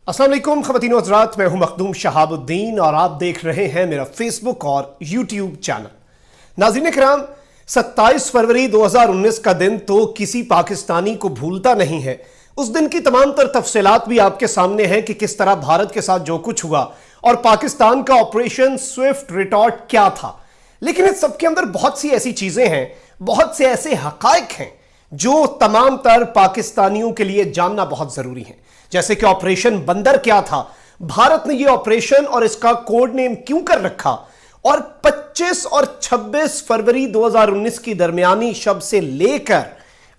अस्सलाम वालेकुम ख़वातीन व हज़रात, मैं हूं मखदूम शहाबुद्दीन और आप देख रहे हैं मेरा फेसबुक और यूट्यूब चैनल। नाज़रीन किराम, 27 फरवरी 2019 का दिन तो किसी पाकिस्तानी को भूलता नहीं है। उस दिन की तमाम तर तफसीलात भी आपके सामने हैं कि किस तरह भारत के साथ जो कुछ हुआ और पाकिस्तान का ऑपरेशन स्विफ्ट रिटॉर्ट क्या था। लेकिन इस सबके अंदर बहुत सी ऐसी चीज़ें हैं, बहुत से ऐसे हक़ाइक़ हैं जो तमाम तर पाकिस्तानियों के लिए जानना बहुत ज़रूरी है। जैसे कि ऑपरेशन बंदर क्या था, भारत ने यह ऑपरेशन और इसका कोड नेम क्यों कर रखा, और 25 और 26 फरवरी 2019 की दरमियानी शब से लेकर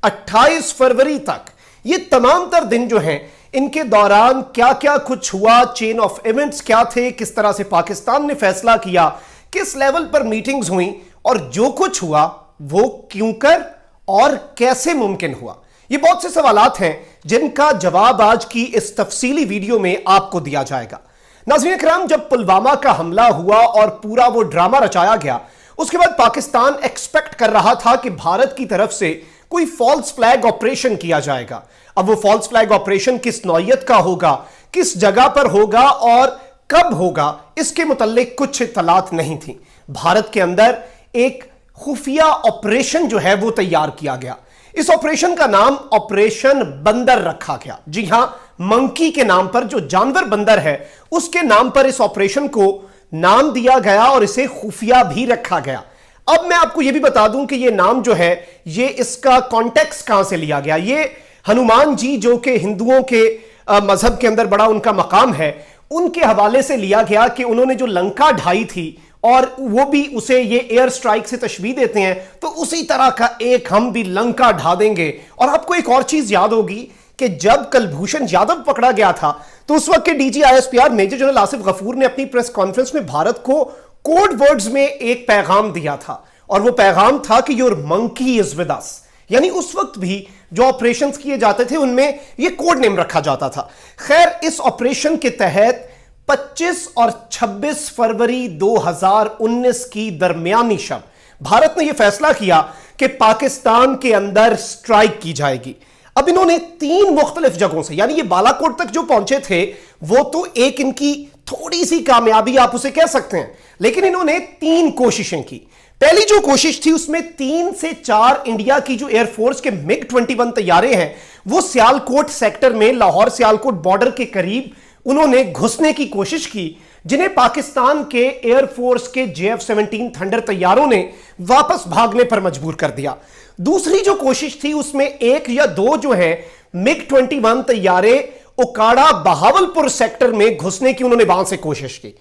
28 फरवरी तक ये तमाम तर दिन जो हैं, इनके दौरान क्या क्या कुछ हुआ, चेन ऑफ इवेंट्स क्या थे, किस तरह से पाकिस्तान ने फैसला किया, किस लेवल पर मीटिंग्स हुई और जो कुछ हुआ वो क्यों कर और कैसे मुमकिन हुआ। ये बहुत से सवालात हैं जिनका जवाब आज की इस तफसीली वीडियो में आपको दिया जाएगा। नाज़रीन किराम, जब पुलवामा का हमला हुआ और पूरा वो ड्रामा रचाया गया, उसके बाद पाकिस्तान एक्सपेक्ट कर रहा था कि भारत की तरफ से कोई फॉल्स फ्लैग ऑपरेशन किया जाएगा। अब वो फॉल्स फ्लैग ऑपरेशन किस नौयत का होगा, किस जगह पर होगा और कब होगा, इसके मुतल्लिक कुछ इत्तलात नहीं थी। भारत के अंदर एक खुफिया ऑपरेशन जो है वो तैयार किया गया। इस ऑपरेशन का नाम ऑपरेशन बंदर रखा गया। जी हां, मंकी के नाम पर, जो जानवर बंदर है उसके नाम पर इस ऑपरेशन को नाम दिया गया और इसे खुफिया भी रखा गया। अब मैं आपको यह भी बता दूं कि यह नाम जो है, ये इसका कॉन्टेक्स्ट कहां से लिया गया। ये हनुमान जी, जो कि हिंदुओं के मजहब के अंदर बड़ा उनका मकाम है, उनके हवाले से लिया गया कि उन्होंने जो लंका ढाई थी और वो भी उसे ये एयर स्ट्राइक से तशबीह देते हैं, तो उसी तरह का एक हम भी लंका ढा देंगे। और आपको एक और चीज याद होगी कि जब कुलभूषण यादव पकड़ा गया था तो उस वक्त के DG ISPR major general Asif Ghafoor ने अपनी प्रेस कॉन्फ्रेंस में भारत को कोड वर्ड्स में एक पैगाम दिया था, और वो पैगाम था कि your monkey is with us. यानी उस वक्त भी जो ऑपरेशंस किए जाते थे उनमें ये कोड नेम रखा जाता था। खैर, इस ऑपरेशन के तहत 25 और 26 फरवरी 2019 की दरमियानी शब भारत ने यह फैसला किया कि पाकिस्तान के अंदर स्ट्राइक की जाएगी। अब इन्होंने 3 मुख्तलिफ जगहों से, यानी ये बालाकोट तक जो पहुंचे थे वो तो एक इनकी थोड़ी सी कामयाबी आप उसे कह सकते हैं, लेकिन इन्होंने 3 कोशिशें की। पहली जो कोशिश थी उसमें 3 से 4 इंडिया की जो एयरफोर्स के MiG-21 तैयारे हैं वो सियालकोट सेक्टर में, लाहौर सियालकोट बॉर्डर के करीब उन्होंने घुसने की कोशिश की, जिन्हें पाकिस्तान के एयरफोर्स के JF-17 थंडर तैयारों ने वापस भागने पर मजबूर कर दिया। दूसरी जो कोशिश थी उसमें 1 या 2 जो है MiG-21 तैयारे ओकाड़ा बहावलपुर सेक्टर में घुसने की उन्होंने वहां से कोशिश की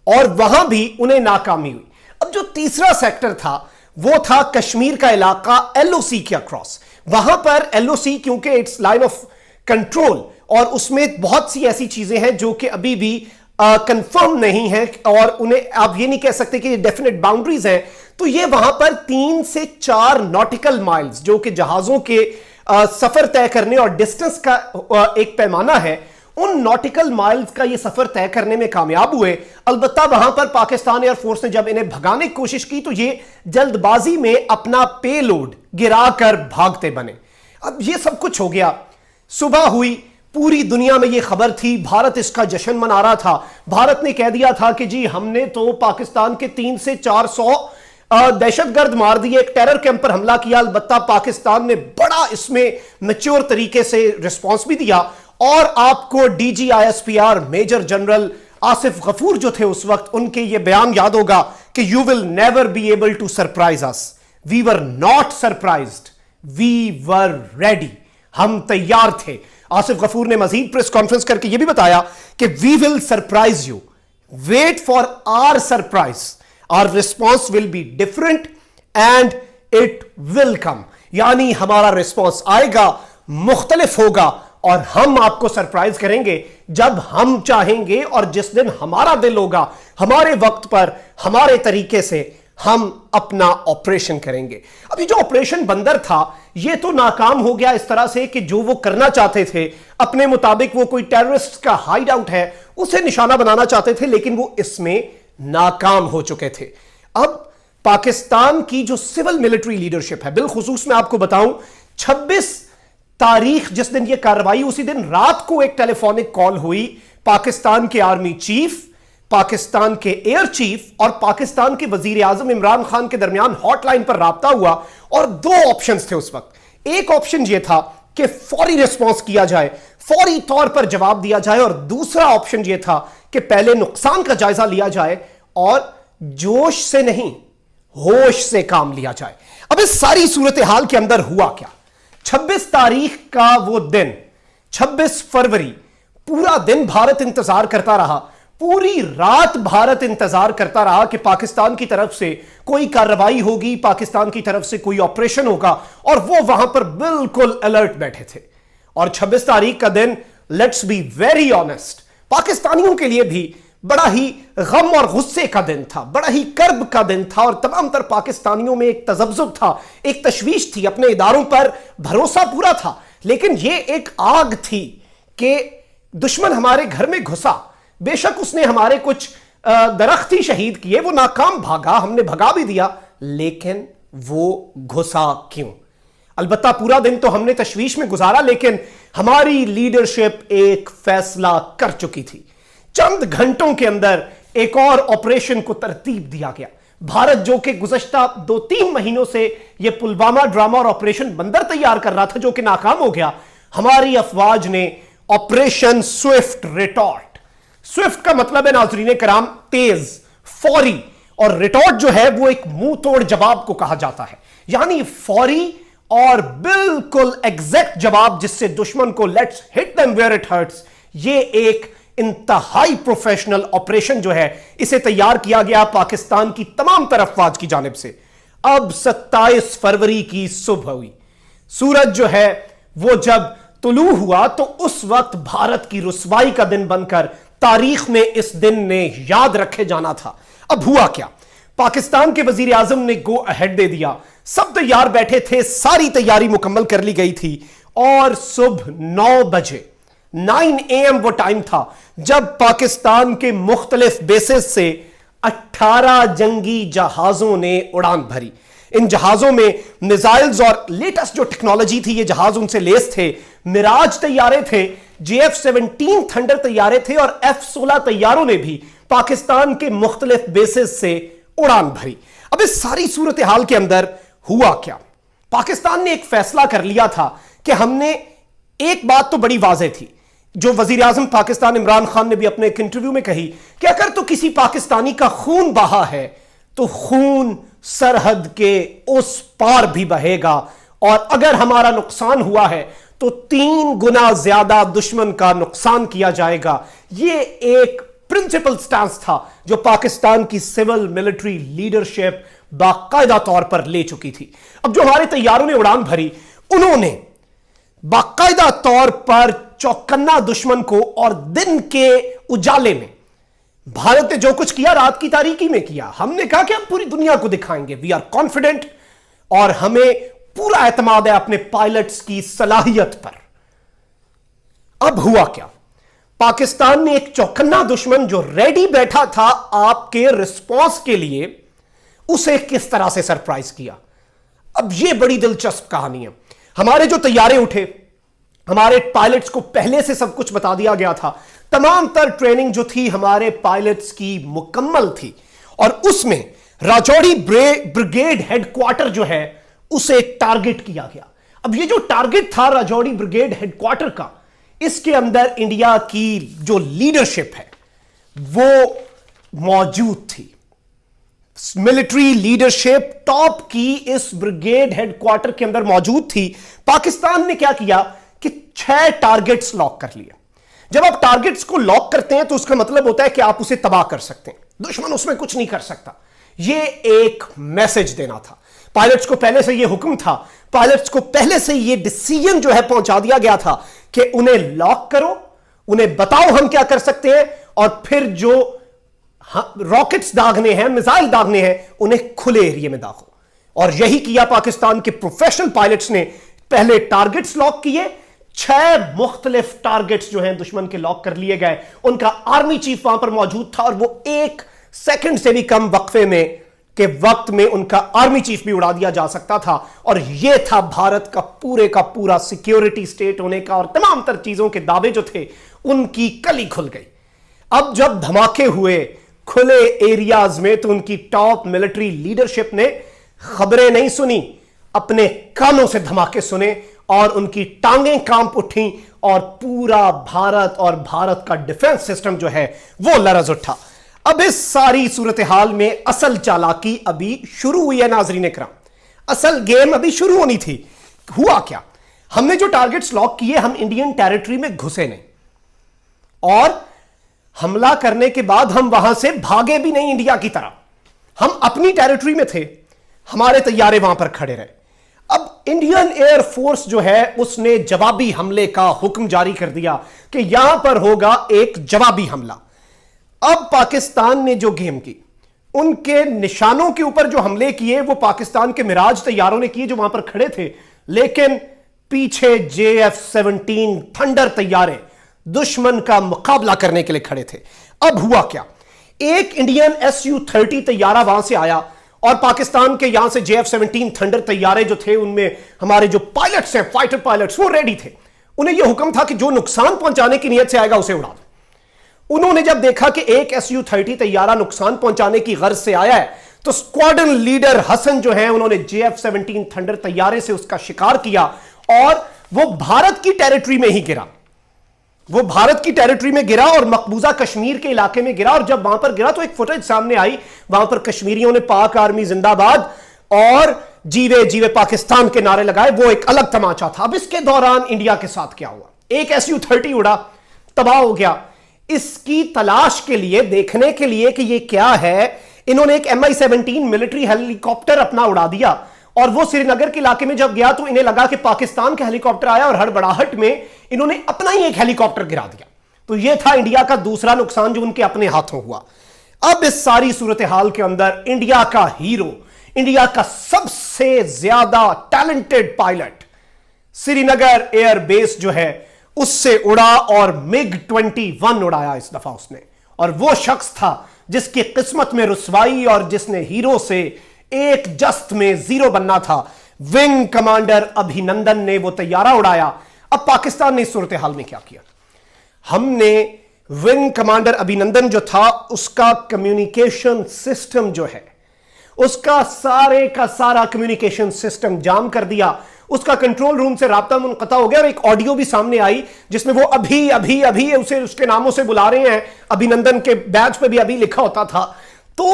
और वहां भी उन्हें नाकामी हुई। अब जो तीसरा सेक्टर था वो था कश्मीर का इलाका LOC के अक्रॉस। वहां पर LOC क्योंकि इट्स लाइन ऑफ कंट्रोल और उसमें बहुत सी ऐसी चीजें हैं जो कि अभी भी कंफर्म नहीं है और उन्हें आप ये नहीं कह सकते कि डेफिनेट बाउंड्रीज हैं, तो ये वहां पर 3 से 4 नॉटिकल माइल्स, जो कि जहाजों के सफर तय करने और डिस्टेंस का एक पैमाना है, उन नॉटिकल माइल्स का ये सफर तय करने में कामयाब हुए। अलबत्ता वहां पर पाकिस्तान एयरफोर्स ने जब इन्हें भगाने की कोशिश की तो ये जल्दबाजी में अपना पेलोड गिराकर भागते बने। अब ये सब कुछ हो गया, सुबह हुई, पूरी दुनिया में यह खबर थी, भारत इसका जश्न मना रहा था। भारत ने कह दिया था कि जी हमने तो पाकिस्तान के 300 से 400 दहशतगर्द मार दिए, एक टेरर कैंप पर हमला किया। अलबत्ता पाकिस्तान ने बड़ा इसमें मैच्योर तरीके से रिस्पॉन्स भी दिया और आपको DG ISPR major general Asif Ghafoor जो थे उस वक्त, उनके ये बयान याद होगा कि you will never be able to surprise us, we were not surprised, we were ready. हम तैयार थे। आसिफ गफूर ने मजीद प्रेस कॉन्फ्रेंस करके यह भी बताया कि we will surprise you, wait for our surprise, our response will be different and it will come. यानी हमारा रिस्पॉन्स आएगा, मुख्तलिफ होगा और हम आपको सरप्राइज करेंगे जब हम चाहेंगे और जिस दिन हमारा दिल होगा, हमारे वक्त पर, हमारे तरीके से हम अपना ऑपरेशन करेंगे। अभी जो ऑपरेशन बंदर था ये तो नाकाम हो गया इस तरह से कि जो वो करना चाहते थे अपने मुताबिक, वो कोई टेररिस्ट का हाइड आउट है उसे निशाना बनाना चाहते थे, लेकिन वो इसमें नाकाम हो चुके थे। अब पाकिस्तान की जो सिविल मिलिट्री लीडरशिप है, बिलखुसूस मैं आपको बताऊं, 26 तारीख जिस दिन ये कार्रवाई, उसी दिन रात को एक टेलीफोनिक कॉल हुई पाकिस्तान के आर्मी चीफ, पाकिस्तान के एयर चीफ और पाकिस्तान के वजीर आजम इमरान खान के दरमियान हॉटलाइन पर राब्ता हुआ और दो ऑप्शंस थे उस वक्त। एक ऑप्शन यह था कि फौरी रिस्पॉन्स किया जाए, फौरी तौर पर जवाब दिया जाए, और दूसरा ऑप्शन यह था कि पहले नुकसान का जायजा लिया जाए और जोश से नहीं होश से काम लिया जाए। अब इस सारी सूरत हाल के अंदर हुआ क्या? 26 तारीख का वो दिन, 26 फरवरी, पूरा दिन भारत इंतजार करता रहा, पूरी रात भारत इंतजार करता रहा कि पाकिस्तान की तरफ से कोई कार्रवाई होगी, पाकिस्तान की तरफ से कोई ऑपरेशन होगा, और वो वहां पर बिल्कुल अलर्ट बैठे थे। और 26 तारीख का दिन, लेट्स बी वेरी ऑनेस्ट, पाकिस्तानियों के लिए भी बड़ा ही गम और गुस्से का दिन था, बड़ा ही कर्ब का दिन था, और तमाम तर पाकिस्तानियों में एक तजब्जुब था, एक तशवीश थी, अपने इदारों पर भरोसा पूरा था, लेकिन यह एक आग थी कि दुश्मन हमारे घर में घुसा। बेशक उसने हमारे कुछ दरख्त ही शहीद किए, वो नाकाम भागा, हमने भगा भी दिया, लेकिन वो घुसा क्यों? अलबत्ता पूरा दिन तो हमने तशवीश में गुजारा, लेकिन हमारी लीडरशिप एक फैसला कर चुकी थी। चंद घंटों के अंदर एक और ऑपरेशन को तरतीब दिया गया। भारत जो कि गुज़श्ता 2-3 महीनों से यह पुलवामा ड्रामा और ऑपरेशन बंदर तैयार कर रहा था, जो कि नाकाम हो गया, हमारी अफवाज ने ऑपरेशन स्विफ्ट रिटॉर्ट, स्विफ्ट का मतलब है नाज़रीन कराम तेज, फौरी, और रिटॉर्ट जो है वो एक मुंह तोड़ जवाब को कहा जाता है, यानी फौरी और बिल्कुल एग्जैक्ट जवाब जिससे दुश्मन को let's hit them where it hurts, ये एक इंतहाई प्रोफेशनल ऑपरेशन जो है इसे तैयार किया गया पाकिस्तान की तमाम तरफ अफवाज की जानिब से। अब 27 फरवरी की सुबह हुई, सूरज जो है वो जब तुलू हुआ तो उस वक्त भारत की रुसवाई का दिन बनकर तारीख में इस दिन ने याद रखे जाना था। अब हुआ क्या? पाकिस्तान के वजीर आजम ने गो अहेड दे दिया, सब तैयार बैठे थे, सारी तैयारी मुकम्मल कर ली गई थी, और सुबह 9 बजे 9 AM वो टाइम था जब पाकिस्तान के मुख्तलिफ बेसिस से 18 जंगी जहाजों ने उड़ान भरी। इन जहाजों में मिसाइल्स और लेटेस्ट जो टेक्नोलॉजी थी, ये जहाज उनसे लेस थे, मिराज तैयारे थे, JF-17 थंडर तैयारे थे, और F-16 तैयारों ने भी पाकिस्तान के मुख्तलिफ बेसिस से उड़ान भरी। अब इस सारी सूरत हाल के अंदर हुआ क्या? पाकिस्तान ने एक फैसला कर लिया था कि हमने, एक बात तो बड़ी वाज़ेह थी जो वजीर आजम पाकिस्तान इमरान खान ने भी अपने एक इंटरव्यू में कही कि अगर तो किसी पाकिस्तानी का खून बहा है तो खून सरहद के उस पार भी बहेगा, और अगर हमारा नुकसान हुआ है तो 3 गुना ज्यादा दुश्मन का नुकसान किया जाएगा। यह एक प्रिंसिपल स्टैंस था जो पाकिस्तान की सिविल मिलिट्री लीडरशिप बाकायदा तौर पर ले चुकी थी। अब जो हमारे तैयारों ने उड़ान भरी, उन्होंने बाकायदा तौर पर चौकन्ना दुश्मन को, और दिन के उजाले में भारत ने जो कुछ किया रात की तारीकी में किया। हमने कहा कि हम पूरी दुनिया को दिखाएंगे, वी आर कॉन्फिडेंट, और हमें पूरा एतमाद है अपने पायलट्स की सलाहियत पर। अब हुआ क्या? पाकिस्तान ने एक चौकन्ना दुश्मन जो रेडी बैठा था आपके रिस्पॉन्स के लिए, उसे किस तरह से सरप्राइज किया। अब यह बड़ी दिलचस्प कहानी है। हमारे जो तैयारे उठे, हमारे पायलट्स को पहले से सब कुछ बता दिया गया था, तमाम तर ट्रेनिंग जो थी हमारे पायलट्स की मुकम्मल थी, और उसमें राजौरी ब्रिगेड हेडक्वार्टर जो है उसे टारगेट किया गया। अब ये जो टारगेट था राजौरी ब्रिगेड हेडक्वार्टर का, इसके अंदर इंडिया की जो लीडरशिप है वो मौजूद थी। मिलिट्री लीडरशिप टॉप की इस ब्रिगेड हेडक्वार्टर के अंदर मौजूद थी। पाकिस्तान ने क्या किया कि 6 टारगेट्स लॉक कर लिए। जब आप टारगेट्स को लॉक करते हैं तो उसका मतलब होता है कि आप उसे तबाह कर सकते हैं, दुश्मन उसमें कुछ नहीं कर सकता। यह एक मैसेज देना था। पायलट्स को पहले से यह हुक्म था, पायलट्स को पहले से यह डिसीजन जो है पहुंचा दिया गया था कि उन्हें लॉक करो, उन्हें बताओ हम क्या कर सकते हैं, और फिर जो रॉकेट्स दागने हैं, मिसाइल दागने हैं, उन्हें खुले एरिया में दागो। और यही किया पाकिस्तान के प्रोफेशनल पायलट्स ने। पहले टारगेट्स लॉक किए, 6 मुख्तलिफ टारगेट्स जो हैं दुश्मन के लॉक कर लिए गए। उनका आर्मी चीफ वहां पर मौजूद था, और वो 1 सेकंड से भी कम वक्फे में के वक्त में उनका आर्मी चीफ भी उड़ा दिया जा सकता था, और यह था भारत का पूरा सिक्योरिटी स्टेट होने का, और तमाम तर चीजों के दावे जो थे उनकी कली खुल गई। अब जब धमाके हुए खुले एरियाज में तो उनकी टॉप मिलिट्री लीडरशिप ने खबरें नहीं सुनी, अपने कानों से धमाके सुने और उनकी टांगें कांप उठी और पूरा भारत और भारत का डिफेंस सिस्टम जो है वो लरज उठा। अब इस सारी सूरत हाल में असल चालाकी अभी शुरू हुई है नाजरीन इकराम, असल गेम अभी शुरू होनी थी। हुआ क्या, हमने जो टारगेट्स लॉक किए, हम इंडियन टेरिटरी में घुसे नहीं, और हमला करने के बाद हम वहां से भागे भी नहीं इंडिया की तरह, हम अपनी टेरिटरी में थे, हमारे तैयारे वहां पर खड़े रहे। अब इंडियन एयर फोर्स जो है उसने जवाबी हमले का हुक्म जारी कर दिया कि यहां पर होगा एक जवाबी हमला। अब पाकिस्तान ने जो गेम की, उनके निशानों के ऊपर जो हमले किए वो पाकिस्तान के मिराज तैयारों ने किए जो वहां पर खड़े थे, लेकिन पीछे JF-17 थंडर तैयारे दुश्मन का मुकाबला करने के लिए खड़े थे। अब हुआ क्या, एक इंडियन Su-30 तैयारा वहां से आया और पाकिस्तान के यहां से JF-17 थंडर तैयारे जो थे उनमें हमारे जो पायलट्स हैं, फाइटर पायलट्स, वो रेडी थे। उन्हें यह हुक्म था कि जो नुकसान पहुंचाने की नीयत से आएगा उसे उड़ा दो। उन्होंने जब देखा कि एक Su-30 तैयारा नुकसान पहुंचाने की गर्ज से आया है, तो स्क्वाड्रन लीडर हसन जो है उन्होंने JF-17 थंडर तैयारे से उसका शिकार किया और वो भारत की टेरिटरी में ही गिरा। वो भारत की टेरिटरी में गिरा और मकबूजा कश्मीर के इलाके में गिरा। और जब वहां पर गिरा तो एक फुटेज सामने आई, वहां पर कश्मीरियों ने पाक आर्मी जिंदाबाद और जीवे जीवे पाकिस्तान के नारे लगाए। वो एक अलग तमाचा था। अब इसके दौरान इंडिया के साथ क्या हुआ, एक Su-30 उड़ा, तबाह हो गया। इसकी तलाश के लिए, देखने के लिए कि ये क्या है, इन्होंने एक Mi-17 मिलिट्री हेलीकॉप्टर अपना उड़ा दिया और वो श्रीनगर के इलाके में जब गया तो इन्हें लगा कि पाकिस्तान का हेलीकॉप्टर आया और हड़बड़ाहट में इन्होंने अपना ही एक हेलीकॉप्टर गिरा दिया। तो यह था इंडिया का दूसरा नुकसान जो उनके अपने हाथों हुआ। अब इस सारी सूरत हाल के अंदर इंडिया का हीरो, इंडिया का सबसे ज्यादा टैलेंटेड पायलट श्रीनगर एयरबेस जो है उससे उड़ा और MiG-21 उड़ाया इस दफा उसने। और वो शख्स था जिसकी किस्मत में रुसवाई और जिसने हीरो से एक जस्त में जीरो बनना था। विंग कमांडर अभिनंदन ने वो तैयारा उड़ाया। अब पाकिस्तान ने इस सूरत हाल में क्या किया, हमने विंग कमांडर अभिनंदन जो था उसका कम्युनिकेशन सिस्टम जो है, उसका सारे का सारा कम्युनिकेशन सिस्टम जाम कर दिया। उसका कंट्रोल रूम से राब्ता मुनक़ता हो गया और एक ऑडियो भी सामने आई जिसमें वो अभी अभी अभी उसे उसके नामों से बुला रहे हैं। अभिनंदन के बैच पे भी अभी लिखा होता था। तो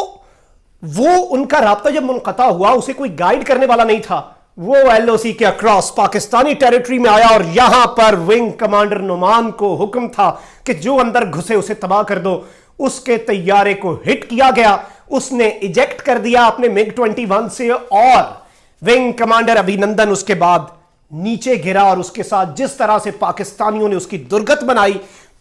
वो उनका राब्ता जब मुनक़ता हुआ, उसे कोई गाइड करने वाला नहीं था। वो LOC के अक्रॉस पाकिस्तानी टेरिटरी में आया और यहां पर विंग कमांडर नुमान को हुक्म था कि जो अंदर घुसे उसे तबाह कर दो। उसके तैयारे को हिट किया गया, उसने इजेक्ट कर दिया अपने MiG-21 से और विंग कमांडर अभिनंदन उसके बाद नीचे गिरा। और उसके साथ जिस तरह से पाकिस्तानियों ने उसकी दुर्गत बनाई,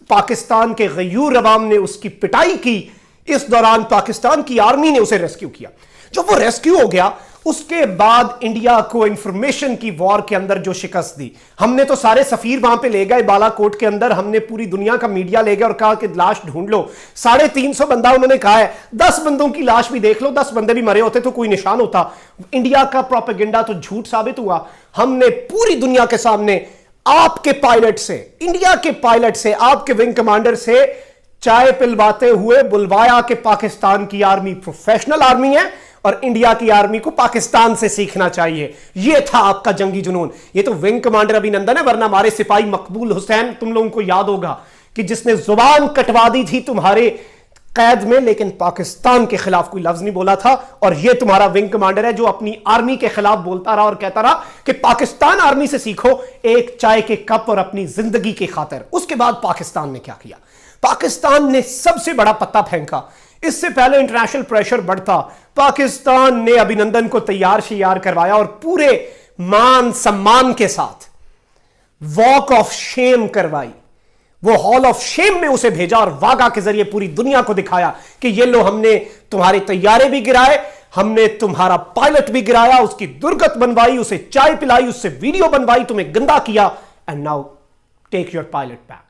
पाकिस्तान के गयूर अवाम ने उसकी पिटाई की, इस दौरान पाकिस्तान की आर्मी ने उसे रेस्क्यू किया। जब वो रेस्क्यू हो गया उसके बाद इंडिया को इंफॉर्मेशन की वॉर के अंदर जो शिकस्त दी, हमने तो सारे सफीर वहां पे ले गए बालाकोट के अंदर, हमने पूरी दुनिया का मीडिया ले गया और कहा कि लाश ढूंढ लो। 350 बंदा उन्होंने कहा है, 10 बंदों की लाश भी देख लो, 10 बंदे भी मरे होते तो कोई निशान होता। इंडिया का प्रोपेगेंडा तो झूठ साबित हुआ। हमने पूरी दुनिया के सामने आपके पायलट से, इंडिया के पायलट से, आपके विंग कमांडर से चाय पिलवाते हुए बुलवाया कि पाकिस्तान की आर्मी प्रोफेशनल आर्मी है और इंडिया की आर्मी को पाकिस्तान से सीखना चाहिए। यह था आपका जंगी जुनून। यह तो विंग कमांडर अभिनंदन है, वरना हमारे सिपाही मकबूल हुसैन, तुम लोगों को याद होगा कि जिसने जुबान कटवा दी थी तुम्हारे कैद में, लेकिन पाकिस्तान के खिलाफ कोई लफ्ज नहीं बोला था। और यह तुम्हारा विंग कमांडर है जो अपनी आर्मी के खिलाफ बोलता रहा और कहता रहा कि पाकिस्तान आर्मी से सीखो एक चाय के कप और अपनी जिंदगी की खातिर। उसके बाद पाकिस्तान ने क्या किया, पाकिस्तान ने सबसे बड़ा पत्ता फेंका। इससे पहले इंटरनेशनल प्रेशर बढ़ता, पाकिस्तान ने अभिनंदन को तैयार शियार करवाया और पूरे मान सम्मान के साथ वॉक ऑफ शेम करवाई। वो हॉल ऑफ शेम में उसे भेजा और वागा के जरिए पूरी दुनिया को दिखाया कि ये लो, हमने तुम्हारे तैयारे भी गिराए, हमने तुम्हारा पायलट भी गिराया, उसकी दुर्गत बनवाई, उसे चाय पिलाई, उससे वीडियो बनवाई, तुम्हें गंदा किया, and now take your pilot back.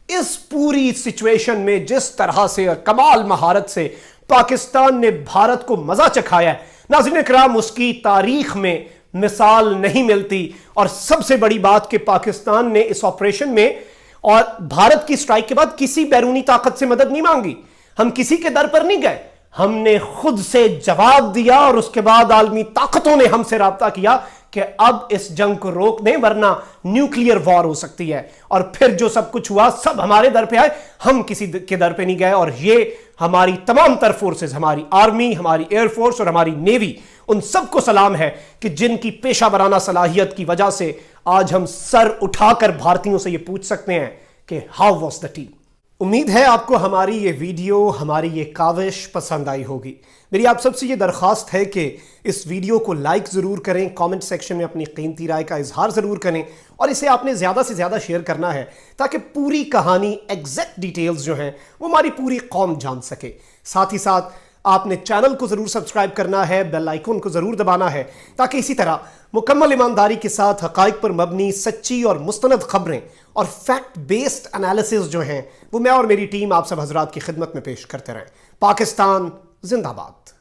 इस पूरी सिचुएशन में जिस तरह से और कमाल महारत से पाकिस्तान ने भारत को मजा चखाया है। नाज़रीन इकराम, उसकी तारीख में मिसाल नहीं मिलती। और सबसे बड़ी बात कि पाकिस्तान ने इस ऑपरेशन में और भारत की स्ट्राइक के बाद किसी बैरूनी ताकत से मदद नहीं मांगी। हम किसी के दर पर नहीं गए, हमने खुद से जवाब दिया और उसके बाद आलमी ताकतों ने हमसे राब्ता किया कि अब इस जंग को रोक दें वरना न्यूक्लियर वॉर हो सकती है। और फिर जो सब कुछ हुआ सब हमारे दर पे आए, हम किसी के दर पे नहीं गए। और ये हमारी तमाम तर फोर्सेस, हमारी आर्मी, हमारी एयरफोर्स और हमारी नेवी, उन सबको सलाम है कि जिनकी पेशा वराना सलाहियत की वजह से आज हम सर उठाकर भारतीयों से ये पूछ सकते हैं कि हाउ वाज द टीम। उम्मीद है आपको हमारी ये वीडियो, हमारी ये काविश पसंद आई होगी। मेरी आप सबसे ये दरख्वास्त है कि इस वीडियो को लाइक ज़रूर करें, कमेंट सेक्शन में अपनी कीमती राय का इजहार ज़रूर करें और इसे आपने ज़्यादा से ज़्यादा शेयर करना है ताकि पूरी कहानी, एग्जैक्ट डिटेल्स जो हैं वो हमारी पूरी कौम जान सके। साथ ही साथ आपने चैनल को ज़रूर सब्सक्राइब करना है, बेल आइकन को ज़रूर दबाना है ताकि इसी तरह मुकम्मल ईमानदारी के साथ हक़ाइक़ पर मबनी सच्ची और मुस्तनद खबरें और फैक्ट बेस्ड एनालिसिस जो हैं वो मैं और मेरी टीम आप सब हजरात की खिदमत में पेश करते रहें। पाकिस्तान जिंदाबाद।